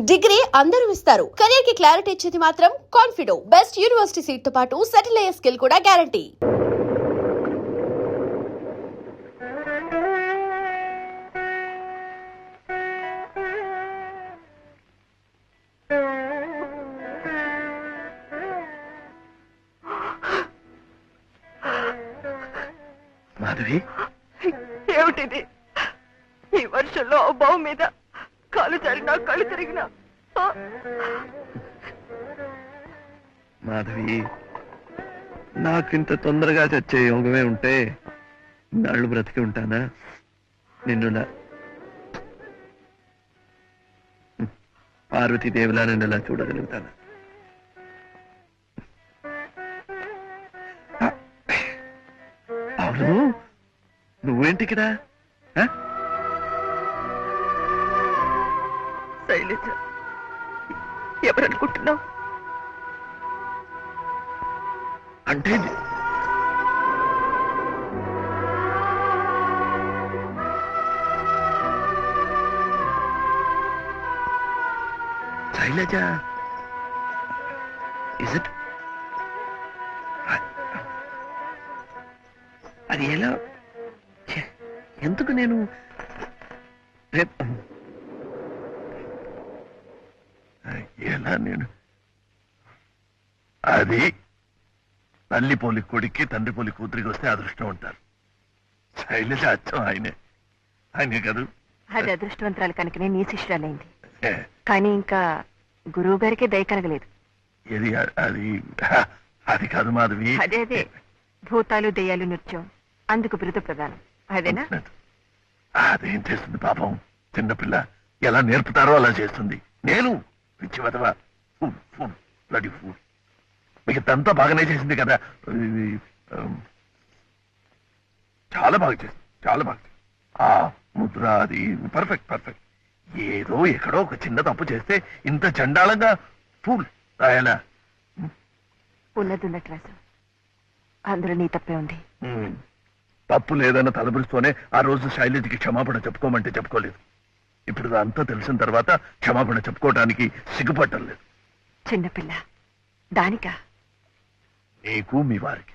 Degree అందరూ ఇస్తారు. Career కి క్లారిటీ ఇచ్చేది మాత్రం కాన్ఫిడో. బెస్ట్ యూనివర్సిటీ సీట్ తో పాటు సెటిల్ అయ్యే స్కిల్ కూడా గ్యారంటీ. మాధవి, ఏమిటిది? ఈ వర్షంలో బావు మీద కాలు జరిగినా కళ్ళు తిరిగినా మాధవి, నాకింత తొందరగా చచ్చే యోగమే ఉంటే నాళ్ళు బ్రతికి ఉంటానా? నిన్నులా పార్వతీదేవిలా నిన్నులా చూడగలుగుతానా? అవును, నువ్వేంటి ఇక్కడ? శైలజ, ఎవరనుకుంటున్నావు? అంటే శైలజ, ఇస్ ఇట్? అది ఎలా? ఎందుకు నేను రేపు ఎలా నేను అది తల్లి పోలి కొడుక్కి తండ్రి పోలి కూతురికి వస్తే అదృష్టం ఉంటారు. శైలజ అచ్చం ఆయనే కాదు. అది అదృష్టవంతరాలు కనుకనే నీ శిష్యురాలైంది. కానీ ఇంకా గురువు గారికి దయ కలగలేదు. ఏది అది? అది కాదు మాధవి. అదే భూతాలు దెయ్యాలు నృత్యం, అందుకు బిరుదు ప్రధానం. అదేనా? అదేం చేస్తుంది పాపం, చిన్నపిల్ల ఎలా నేర్పుతారో అలా చేస్తుంది. నేను పిచ్చి వదవా, బ్లడీ ఫూల్. మిగతంతా బాగానే చేసింది కదా. చాలా బాగా చేసింది, చాలా బాగా చేసింది. ఆ ముద్ర అది పర్ఫెక్ట్. ఏదో ఎక్కడో ఒక చిన్న తప్పు చేస్తే ఇంత చండాలంగా ఫూల్ రాయాలా? ఉన్నది ఉన్నట్టు రాసు. అందులో నీ తప్పే ఉంది. తప్పు లేదన్న తలబిరుస్తూనే ఆ రోజు శైలజకి క్షమాపణ చెప్పుకోమంటే చెప్పుకోలేదు. ఇప్పుడు అంతా తెలిసిన తర్వాత క్షమాపణ చెప్పుకోవటానికి సిగ్గుపడటం లేదు. చిన్నపిల్ల దానికా? నీకు మీ వారికి.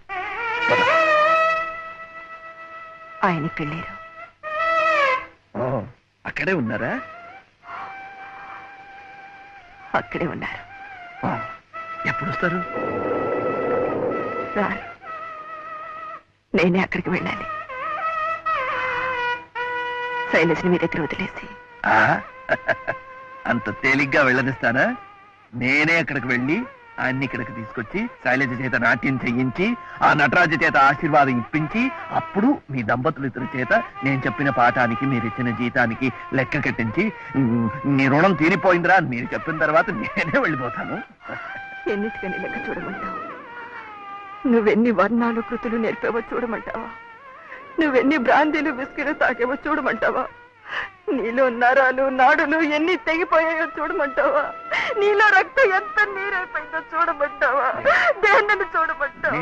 ఆయనకి వెళ్ళారు. అక్కడే ఉన్నారా? అక్కడే ఉన్నారు. ఎప్పుడు వస్తారు? రారు. నేనే అక్కడికి వెళ్ళాలి. శైలజని మీ దగ్గర వదిలేసి. అంత తేలిగ్గా వెళ్ళనిస్తానా? నేనే అక్కడికి వెళ్ళి ఆయన్ని ఇక్కడికి తీసుకొచ్చి శైలజ చేత నాట్యం చేయించి ఆ నటరాజు చేత ఆశీర్వాదం ఇప్పించి అప్పుడు మీ దంపతులు ఇద్దరి చేత నేను చెప్పిన పాఠానికి మీరు ఇచ్చిన జీతానికి లెక్క కట్టించి నీ రుణం తీరిపోయిందిరా అని మీరు చెప్పిన తర్వాత నేనే వెళ్ళిపోతాను. ఎన్నిటికని లెక్క చూడమంటావు? నువ్వెన్ని వర్ణాలు కృతులు నేర్పావో చూడమంటావా? నువ్వెన్ని బ్రాందీలు విస్కీలు తాగేవో చూడమంటావా? నీలో నరాలు నాడులు ఎన్ని తెగిపోయాయో చూడమంటావా? నీలో రక్తం ఎంత నీరైపోయిందో చూడమంటావా? దేన్నను చూడమంటావా?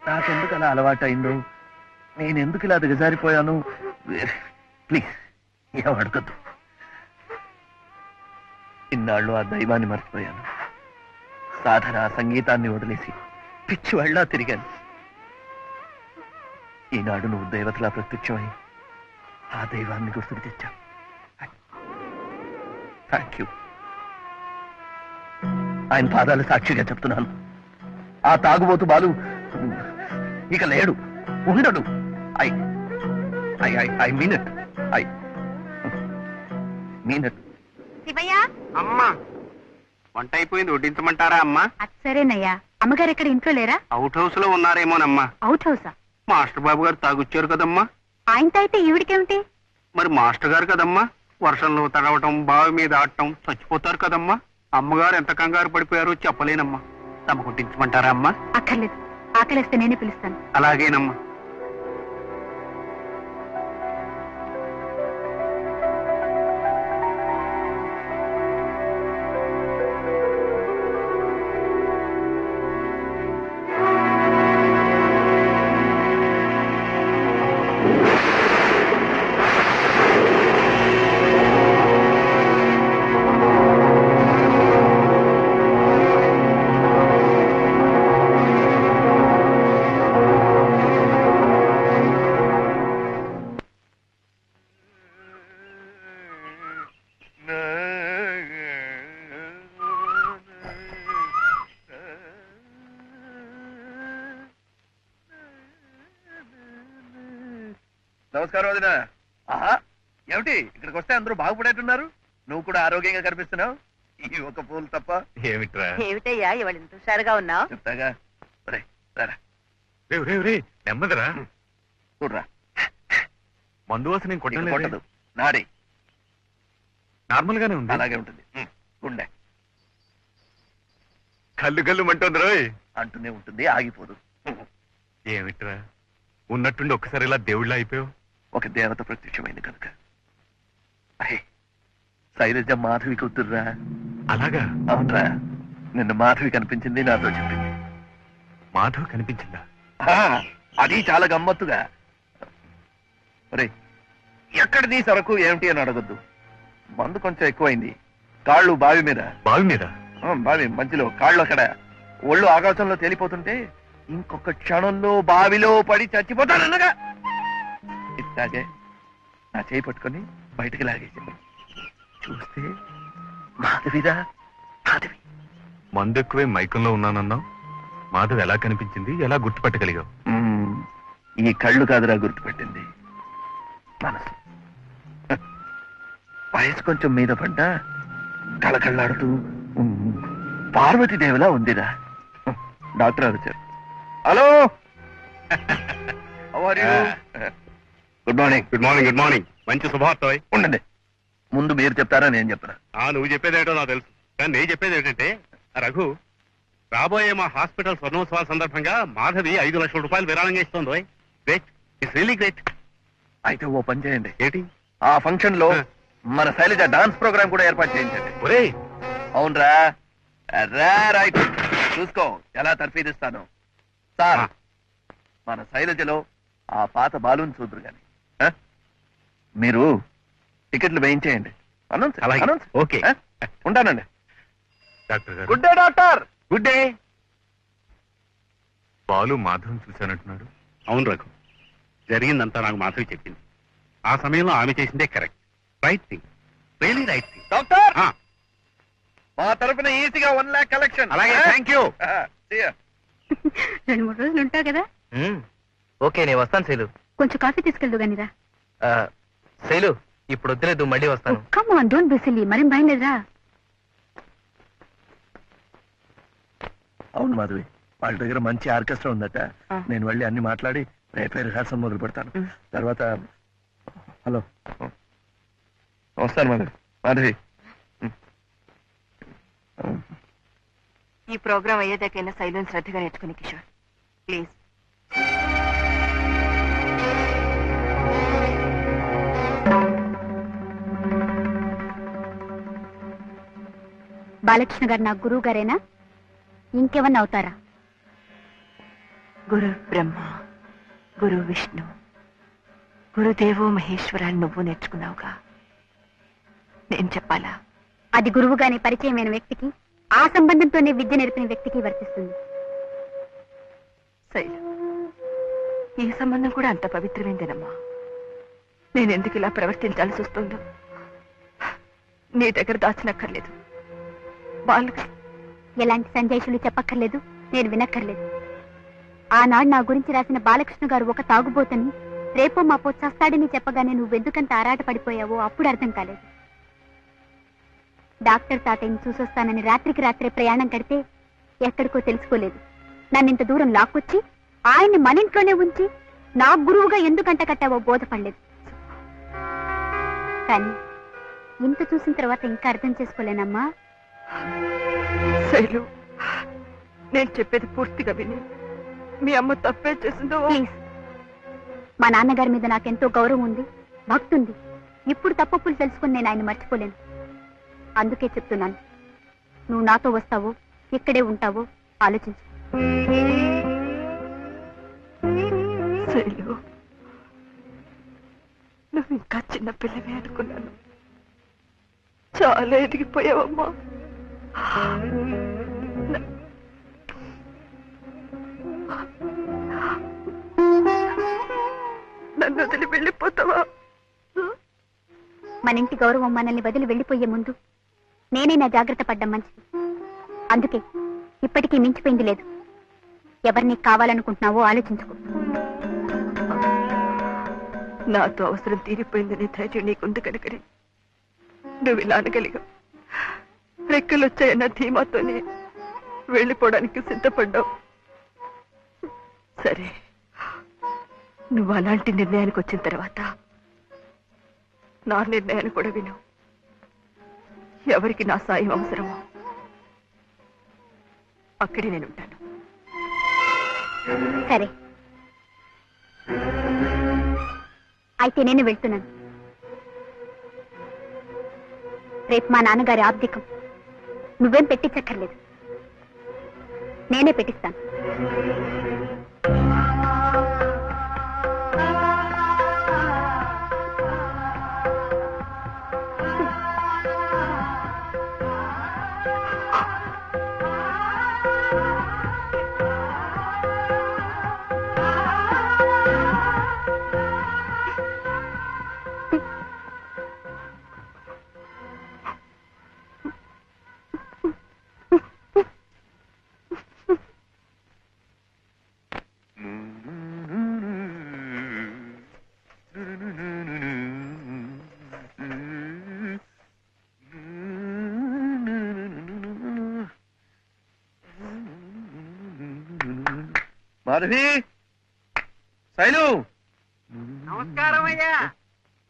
నాకెందుకు అలా అలవాటైందో, నేనెందుకు ఇలా దిగజారిపోయాను? ప్లీజ్ ఏం అడగద్దు. ఇన్నాళ్ళు ఆ దైవాన్ని మర్చిపోయాను. సాధన సంగీతాన్ని వదిలేసి పిచ్చి వాళ్ళ తిరిగాను. ఈనాడు నువ్వు దేవతలా ప్రత్యక్షమై ఆ దైవాన్ని గుర్తుకు తెచ్చావు. Thank you. ఆయన పాదాలు సాక్షిగా చెప్తున్నాను, ఆ తాగుబోతు బాలు ఇక లేడు, ఉండడు. I mean it. శివయ్య, అమ్మా వంట అయిపోయింది, వడ్డించమంటారా అమ్మా? సరేనయ్యా. అమ్మగారు ఎక్కడ ఇంట్లో లేరా? అవుట్ హౌస్ లో ఉన్నారేమోనమ్మా. అవుట్ హౌసా? మాస్టర్ బాబు గారు తాగుచ్చారు కదమ్మా. ఆయనతో అయితే ఈవిడికేమిటి? మరి మాస్టర్ గారు కదమ్మా, వర్షంలో తడవటం, బావి మీద ఆడటం, చచ్చిపోతారు కదమ్మా. అమ్మగారు ఎంత కంగారు పడిపోయారో చెప్పలేనమ్మా. తమ కొట్టించమంటారా అమ్మా? అక్కర్లేదు, ఆకలిస్తే నేనే పిలుస్తాను. అలాగేనమ్మా. నమస్కారం వదిన. ఆహా, ఏమిటి ఇక్కడికి వస్తే అందరూ బాగుపడేట్టున్నారు? నువ్వు కూడా ఆరోగ్యంగా కనిపిస్తున్నావు. ఈ ఒక పూలు తప్ప. ఏమిట్రా ఏమిటయ్యా ఇవాళ ఇంత హుషారుగా ఉన్నావు? చెప్తాగా. ఒరేయ్, రారా. నెమ్మదిరా. చూడరా, మందు వాసన నీకు కొట్టదు. నాడి నార్మల్ గానే ఉంది. అలాగే ఉంటుంది. గుండె కళ్ళు కళ్ళు మంటుంది రోయ్. అంటూనే ఉంటుంది, ఆగిపోదు. ఏమిట్రా ఉన్నట్టుండి ఒక్కసారి ఇలా దేవుళ్ళ అయిపోయావు. ఒక దేవత ప్రత్యక్షమైంది కనుక. అహే, శైలజ మాధవి కూతుర్రా. అలాగా? అవునరా, నిన్న మాధవి కనిపించింది, నాతో చెప్పింది. మాధవ్ కనిపించిందా? ఆ, అది చాలా గమ్మత్తుగా. ఒరే, ఎక్కడిది సరకు ఏమిటి అని అడగొద్దు. మందు కొంచెం ఎక్కువైంది. కాళ్ళు బావి మీద. బావి మీద? బావి మధ్యలో కాళ్ళు అక్కడ. ఒళ్ళు ఆకాశంలో తేలిపోతుంటే ఇంకొక క్షణంలో బావిలో పడి చచ్చిపోతానన్నగా. ఇట్లాగే నా చేయి పట్టుకొని బయటకు లాగేసింది. చూస్తే మాధవిరా, మాధవి. మందు ఎక్కువే మైకంలో ఉన్నానన్నావు. మాధవ్ ఎలా కనిపించింది, ఎలా గుర్తుపట్టగలిగావు? ఈ కళ్ళు కాదురా గుర్తుపెట్టింది, మనసు. వయసు కొంచెం మీద పడ్డా కళకళ్ళాడుతూ పార్వతీదేవిలా ఉందిరా. డాక్టర్ గారు వచ్చారు. Hello, good morning. Good morning. Good morning. మంచి శుభార్త. ఉండండి, ముందు మీరు చెప్తారా నేను చెప్తారా? నువ్వు చెప్పేదేటో నాకు తెలుసు, కానీ నేను చెప్పేది ఏంటంటే, రఘు, రాబోయే మా హాస్పిటల్ స్వర్ణోత్సవాల సందర్భంగా మాధవి 5 లక్షల రూపాయలు విరాళంగా ఇస్తోంది. Great, it's really great. అయితే ఓ పని చేయండి, ఏంటి? ఆ ఫంక్షన్ లో మన శైలజ డాన్స్ ప్రోగ్రామ్ కూడా ఏర్పాటు చేయించండి. ఒరే, అవునరా, రైట్. చూసుకో ఎలా తర్ఫీదిస్తాను. సార్, మన శైలజలో ఆ పాత బాలుని చూద్దరు గాని. మీరు టికెట్లు వేయించేయండి. అనౌన్స్ అలాగే. అనౌన్స్. ఓకే. ఉంటానండి. డాక్టర్ గారు. Good day doctor. Good day. Balu Madhav చూశానంటున్నాడు. అవును రఘు, జరిగిందంతా నాకు మాధవి చెప్పింది. ఆ సమయంలో ఆమె చేసిందే correct, right thing, really right thing. Doctor, మా తరఫున ఈజీగా 1 lakh కలెక్షన్. అలాగే, థ్యాంక్ యూ. 2-3 రోజులు ఉంటావు కదా, ఓకే నేను వస్తాను శైలు. కొంచెం కాఫీ తీసుకెళ్దు గానిరా. శైలు ఇప్పుడు వద్దులేదు, మళ్ళీ వస్తాను. Come on, don't be silly. మరేం భయం లేదురా. అవును మాధవి, వాళ్ళ దగ్గర మంచి ఆర్కెస్ట్రా ఉందట. నేను వెళ్ళి అన్ని మాట్లాడి రేపే రిహార్సల్ మొదలు పెడతాను. తర్వాత హలో, వస్తాను మాధవి. మాధవి, ఈ ప్రోగ్రాం అయ్యేదాకైనా శైలం శ్రద్ధగా నేర్చుకుని కిషోర్, ప్లీజ్. బాలకృష్ణ గారు నా గురువు గారేనా? ఇంకేమన్నా అవుతారా? గురు బ్రహ్మ, గురు విష్ణు, గురుదేవో మహేశ్వర అని నువ్వు నేర్చుకున్నావుగా, నేను చెప్పాలా? అది గురువుగానే పరిచయమైన వ్యక్తికి, ఆ సంబంధంతోనే విద్య నేర్పిన వ్యక్తికి వర్తిస్తుంది. శైలం, ఈ సంబంధం కూడా అంత పవిత్రమైందేనమ్మా. నేనెందుకు ఇలా ప్రవర్తించాల్సి వస్తుందో నీ దగ్గర దాచినక్కర్లేదు. బాలకృష్ణ ఎలాంటి సంజాయిషులు చెప్పక్కర్లేదు, నేను వినక్కర్లేదు. ఆనాడు నా గురించి రాసిన బాలకృష్ణ గారు ఒక తాగుబోతని, రేపో మాపో చస్తాడని చెప్పగానే నువ్వెందుకంత ఆరాట పడిపోయావో అప్పుడు అర్థం కాలేదు. డాక్టర్ తాతయ్యని చూసొస్తానని రాత్రికి రాత్రే ప్రయాణం కడితే ఎక్కడికో తెలుసుకోలేదు. నన్నింత దూరం లాక్కొచ్చి ఆయన్ని మన ఇంట్లోనే ఉంచి నా గురువుగా ఎందుకంట కట్టావో బోధపడలేదు. కానీ ఇంత చూసిన తర్వాత ఇంకా అర్థం చేసుకోలేనమ్మా. శైలు, నేను చెప్పేది పూర్తిగా విని, మీ అమ్మ తప్పే చేసిందో. ప్లీజ్, మా నాన్నగారి మీద నాకెంతో గౌరవం ఉంది, భక్తి ఉంది. ఇప్పుడు తప్పులు తెలుసుకుని నేను ఆయన మర్చిపోలేను. అందుకే చెప్తున్నాను, నువ్వు నాతో వస్తావో ఇక్కడే ఉంటావో ఆలోచించు. శైలు, నువ్వు ఇంకా చిన్న పిల్లవే అనుకున్నాను. చాలా ఎదిగిపోయావమ్మా. నన్ను వదిలి వెళ్ళిపోతావా? మన ఇంటి గౌరవం మనల్ని వదిలి వెళ్ళిపోయే ముందు నేనే నా జాగ్రత్త పడ్డం మంచిది. అందుకే ఇప్పటికీ మించిపోయింది లేదు. ఎవరిని కావాలనుకుంటున్నావో ఆలోచించుకో. నాతో అవసరం తీరిపోయిందనే ధైర్యం నీకుంది కనుకనే నువ్వు ఇలా అనగలిగావు. రెక్కలొచ్చాయన్న ధీమాతోనే వెళ్ళిపోవడానికి సిద్ధపడ్డావు. సరే, నువ్వు అలాంటి నిర్ణయానికి వచ్చిన తర్వాత నా నిర్ణయాన్ని కూడా విను. ఎవరికి నా సాయం అవసరమో అక్కడే నేను ఉంటాను. సరే, అయితే నేను వెళ్తున్నాను. రేపు మా నాన్నగారి ఆబ్దికం. నువ్వేం పెట్టించక్కర్లేదు, నేనే పెట్టిస్తాను. మాధవి, శైలు. నమస్కారం అయ్యా.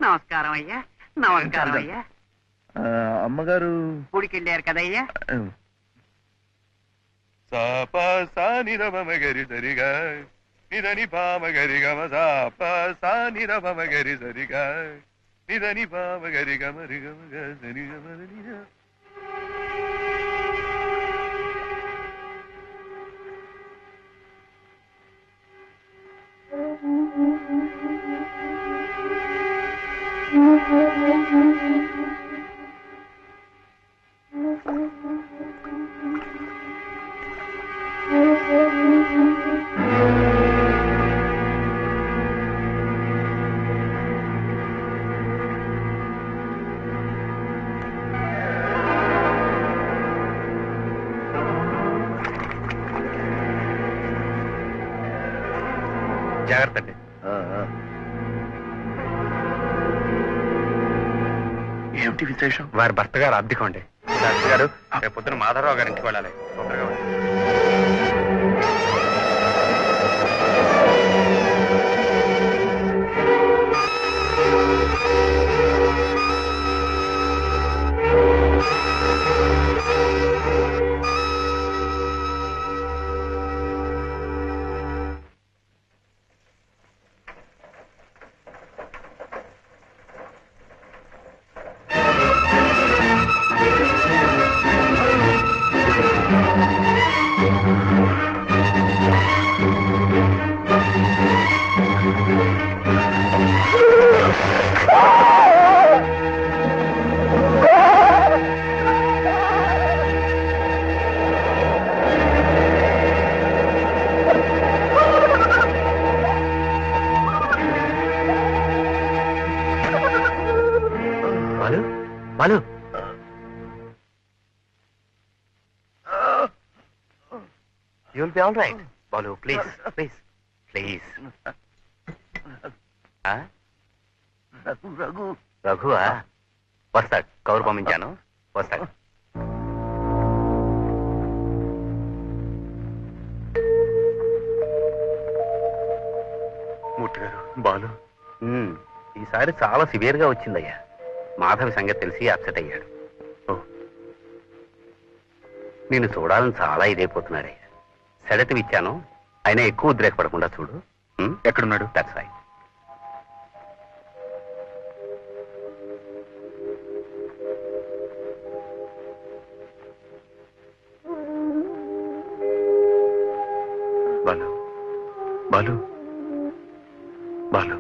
నమస్కారం అయ్యా. నమస్కారం అయ్యా. అమ్మగారు గుడికి వెళ్ళారు కదయ్యా. సాపసానిరమగరి సరిగా నిదని పామగరి గమ సాపసానిరమగరి సరిగా నిదని పామగరి గమరి గమగ సరి గమరి. జాగ్రత్త అండి. ఏమిటి విశేషం? వారి భర్త గారు అద్దెకం అండి. డాక్టర్ గారు, రేపు పొద్దున మాధవరావు గారి ఇంటికి వెళ్ళాలి. తొందరగా వెళ్ళండి. Balu, you will be all right. Balu, please please please. Raghu, రఘువా? వస్తాడు. కౌరు పంపించాను, వస్తాడు. మూర్తి గారు, బాలు ఈసారి చాలా సివియర్ గా వచ్చిందయ్యా. మాధవి సంగతి తెలిసి అప్సెట్ అయ్యాడు. నేను చూడాలని చాలా ఇదైపోతున్నాడయ్యా. సెడటివ్ ఇచ్చాను, అయినా ఎక్కువ ఉద్రేకపడకుండా చూడు. ఎక్కడున్నాడు? That's right. బాలు, బాలు, బాలు.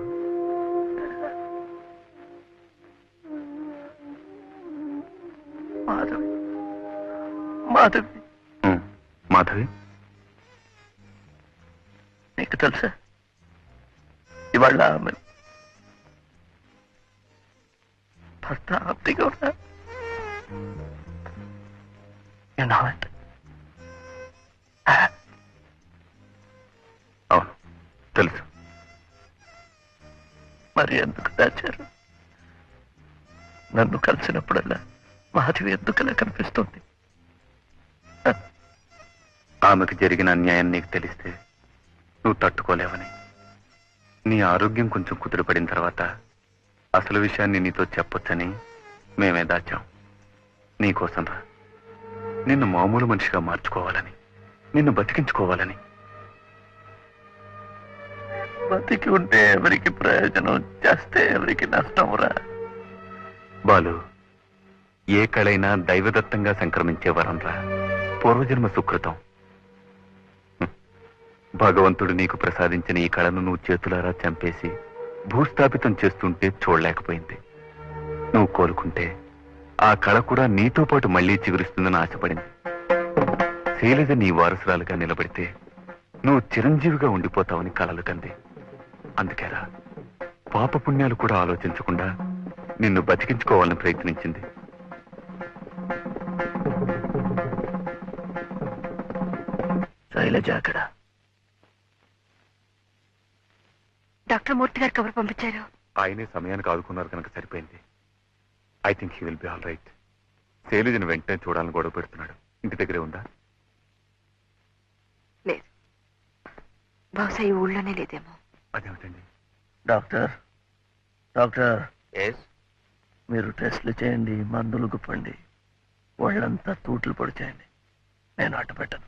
మాధవి, మాధవి. మాధవి, నీకు తెలుసా ఇవాళ ఆమె భర్త ఆప్తిగా ఉన్నా. You know it? అవును తెలుసు. మరి మరి ఎందుకు దాచారు? నన్ను కలిసినప్పుడల్లా మాధవి ఎందుకలా కనిపిస్తుంది? ఆమెకు జరిగిన అన్యాయం నీకు తెలిస్తే నువ్వు తట్టుకోలేవని, నీ ఆరోగ్యం కొంచెం కుదురుపడిన తర్వాత అసలు విషయాన్ని నీతో చెప్పొచ్చని మేమే దాచాం. నీకోసం రా, నిన్ను మామూలు మనిషిగా మార్చుకోవాలని, నిన్ను బతికించుకోవాలని. బతికి ఉంటే ఎవరికి ప్రయోజనం, చేస్తే ఎవరికి నష్టం రా? బాలు, ఏ కళైనా దైవదత్తంగా సంక్రమించే వరం రా, పూర్వజన్మ సుకృతం. భగవంతుడు నీకు ప్రసాదించిన ఈ కళను నువ్వు చేతులారా చంపేసి భూస్థాపితం చేస్తుంటే చూడలేకపోయింది. నువ్వు కోలుకుంటే ఆ కళ కూడా నీతో పాటు మళ్లీ చిగురిస్తుందని ఆశపడింది. శైలజ నీ వారసురాలుగా నిలబడితే నువ్వు చిరంజీవిగా ఉండిపోతావని కలలు కంది. అందుకేరా పాపపుణ్యాలు కూడా ఆలోచించకుండా నిన్ను బతికించుకోవాలని ప్రయత్నించింది. శైలజ అక్కడ. డాక్టర్ మూర్తి గారికి ఎవరు పంపించారు? ఆయనే సమయానికి ఆదుకున్నారు కనుక సరిపోయింది. I think he will be all right. శైలజను వెంటనే చూడాలని గొడవ పెడుతున్నాడు. ఇంటి దగ్గరే ఉందా? లేదు, బహుశా ఈ ఊళ్ళోనే లేదేమో. అదేమిటండి? డాక్టర్, డాక్టర్, ఎస్, మీరు టెస్ట్లు చేయండి, మందులు గుప్పండి, వాళ్ళంతా తూట్లు పొడి చేయండి. నేను అడ్డు పెట్టను.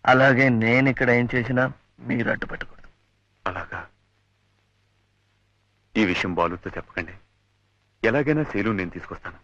అలాగే నేను ఇక్కడ ఏం చేసినా మీరు అడ్డు పెట్టకూడదు. అలాగా? ఈ విషయం బాలుతో చెప్పకండి. ఎలాగైనా శైలు నేను తీసుకొస్తాను.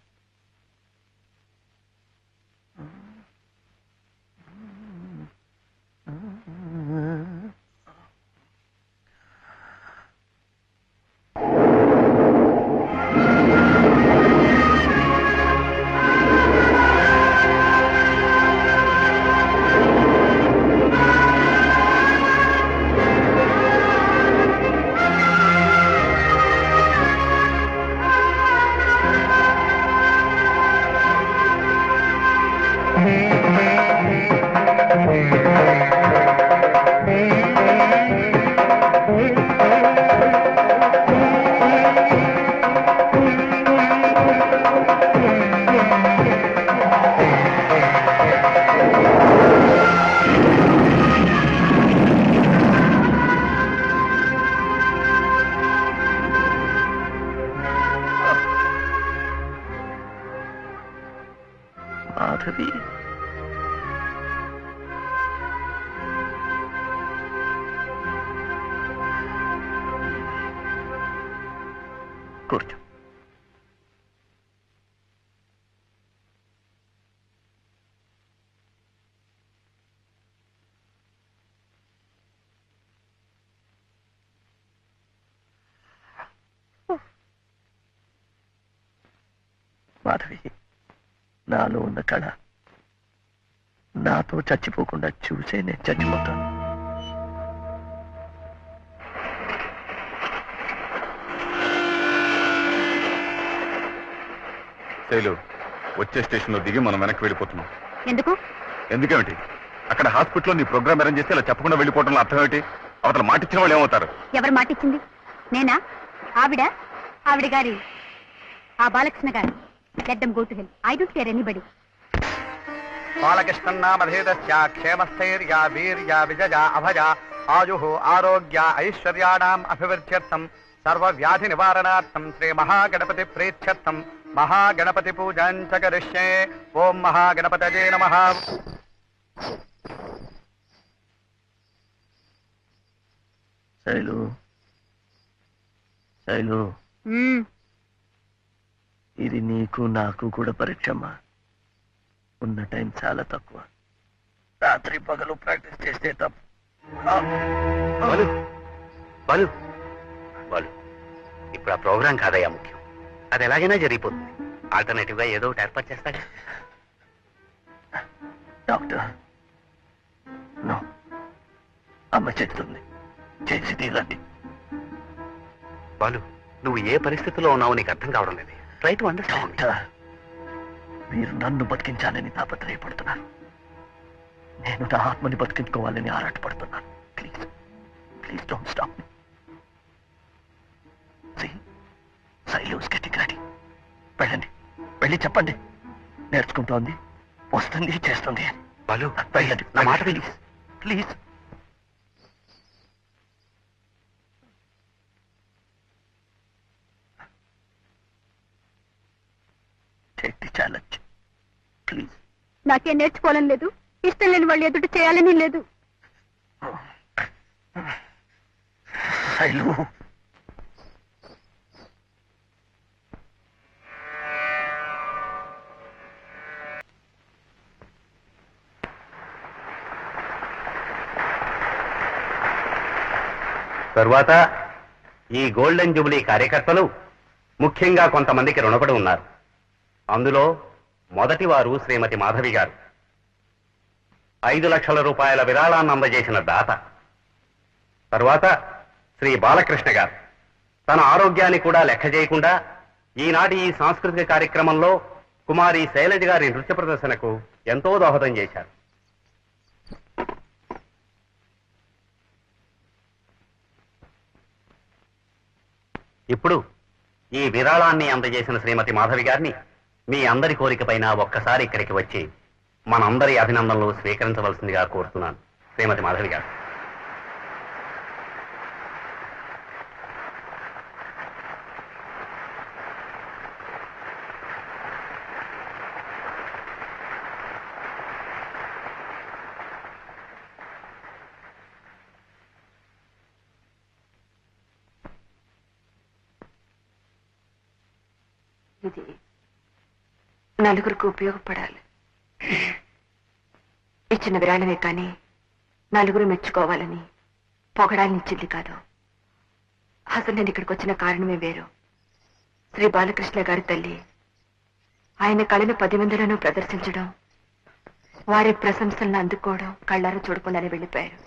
మాధవి, కూర్చో. మాధవి, నాలో ఉన్న కళ నాతో చచ్చిపోకుండా చూసే నేను చచ్చిపోతాను. శైలు, వచ్చే స్టేషన్ లో దిగి మనం వెనక్కి వెళ్ళిపోతున్నాం. ఎందుకు? ఎందుకేమిటి? అక్కడ హాస్పిటల్లో నీ ప్రోగ్రామ్ అరేంజ్ చేస్తే ఇలా చెప్పకుండా వెళ్ళిపోవడంలో అర్థం ఏమిటి? అవతల మాటిచ్చిన వాళ్ళు ఏమవుతారు? ఎవరు మాటిచ్చింది? నేనా? ఆవిడ గారి, ఆ బాలకృష్ణ గారు. Let them go to hell. I don't care anybody. బాలకృష్ణన్నామధేదస్య క్షేమస్థైర్యా వీర్యా విజయా అభయ ఆయుః ఆరోగ్య ఐశ్వర్యాణాం అభివృద్ధ్యర్థం సర్వ వ్యాధి నివారణార్థం శ్రీ మహాగణపతి ప్రీత్యర్థం మహాగణపతి పూజాం చ కరిష్యే. ఓం మహాగణపతయే నమః. శైలు, శైలు, ఇది నీకు నాకు కూడా పరీక్షమ్మా. ఉన్న టైం చాలా తక్కువ. రాత్రి పగలు ప్రాక్టీస్ చేస్తే తప్పు. బాలు బాలు బాలు, ఇప్పుడు ఆ ప్రోగ్రాం కాదయ్యా ముఖ్యం. అది ఎలాగైనా జరిగిపోతుంది. ఆల్టర్నేటివ్ గా ఏదో ఒకటి ఏర్పాటు చేస్తాడు. డాక్టర్, నో, అమ్మ చెప్తుంది, చేసి తీరండి. బాలు, నువ్వు ఏ పరిస్థితిలో ఉన్నావో నీకు అర్థం కావడం లేదు. Try to understand. డాక్టర్, మీరు నన్ను బతికించాలని తాపత్రయపడుతున్నారు. నేను నా ఆత్మని బతికించుకోవాలని ఆరాటపడుతున్నాను. Please, please don't stop me. Shailu's getting ready. వెళ్ళండి, వెళ్ళి చెప్పండి నేర్చుకుంటోంది, వస్తుంది, చేస్తుంది అని. బాలు వెళ్ళండి, నా మాట విని. Please please. Take the challenge please. నాకేం నేర్చుకోవాలని లేదు, ఇష్టం లేని వాళ్ళు ఎదుటి చేయాలని లేదు. శైలు, తరువాత ఈ గోల్డెన్ జూబిలీ కార్యకర్తలు ముఖ్యంగా కొంతమందికి రుణపడి ఉన్నారు. అందులో మొదటి వారు శ్రీమతి మాధవి గారు, 5 లక్షల రూపాయల విరాళాన్ని అందజేసిన దాత. తరువాత శ్రీ బాలకృష్ణ గారు తన ఆరోగ్యాన్ని కూడా లెక్క చేయకుండా ఈనాటి ఈ సాంస్కృతిక కార్యక్రమంలో కుమారి శైలజ గారి నృత్య ప్రదర్శనకు ఎంతో దోహదం చేశారు. ఇప్పుడు ఈ విరాళాన్ని అందజేసిన శ్రీమతి మాధవి గారిని మీ అందరి కోరికపైన ఒక్కసారి ఇక్కడికి వచ్చి మనందరి అభినందనలు స్వీకరించవలసిందిగా కోరుతున్నాను. శ్రీమతి మాధవి గారు. ఇది నలుగురికి ఉపయోగపడాలి. ఇచ్చిన విరాళమే కానీ నలుగురు మెచ్చుకోవాలని పొగడాలనిచ్చింది కాదు. అసలు నేను ఇక్కడికి వచ్చిన కారణమే వేరు. శ్రీ బాలకృష్ణ గారి తల్లి ఆయన కళను 10 మందిలోనూ ప్రదర్శించడం, వారి ప్రశంసలను అందుకోవడం కళ్ళారా చూడకుండానే వెళ్ళిపోయారు.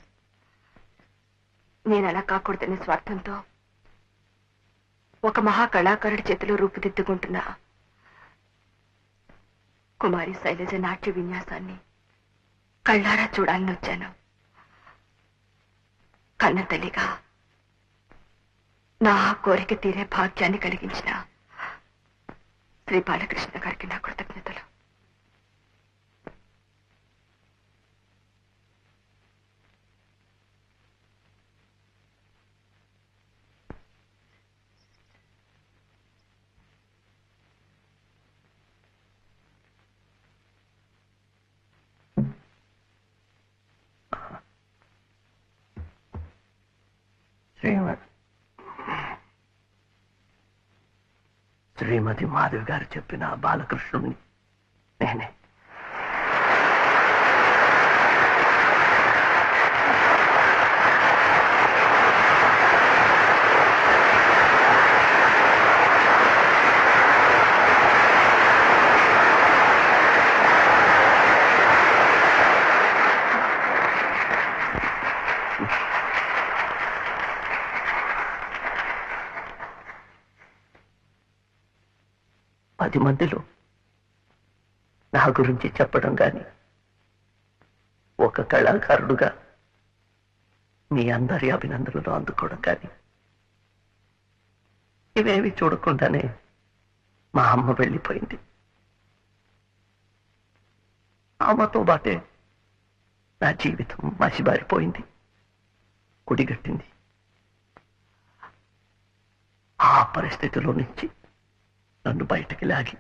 నేను అలా కాకూడదనే స్వార్థంతో ఒక మహా కళాకారుడి చేతిలో రూపుదిద్దుకుంటున్న కుమారి శైలజ నాట్య విన్యాసాన్ని కళ్ళారా చూడాలని వచ్చాను. కన్న తల్లిగా నా కోరిక తీరే భాగ్యాన్ని కలిగించిన శ్రీ బాలకృష్ణ గారికి నా కృతజ్ఞతలు. శ్రీమతి మాధవి గారు చెప్పిన బాలకృష్ణుణ్ణి నేనే. పది మందిలో నా గురించి చెప్పడం కానీ, ఒక కళాకారుడుగా మీ అందరి అభినందనలు అందుకోవడం కానీ, ఇవేవి చూడకుండానే మా అమ్మ వెళ్ళిపోయింది. ఆమెతో బాటే నా జీవితం మసిబారిపోయింది, కుడిగట్టింది. ఆ పరిస్థితిలో నుంచి నన్ను బయటకి లాగి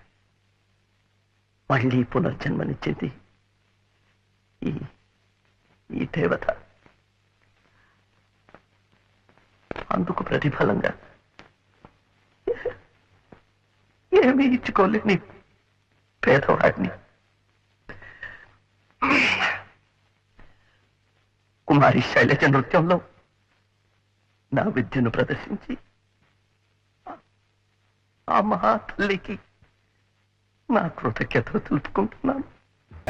మళ్ళీ పునర్జన్మనిచ్చింది ఈ దేవత. అందుకు ప్రతిఫలంగా ఏమీ ఇచ్చుకోలేని పేదవాడిని కుమారి శైలజ నృత్యంలో నా విద్యను ప్రదర్శించి ఆ మహా తల్లికి నా కృతజ్ఞతలు తెలుపుకుంటున్నాను.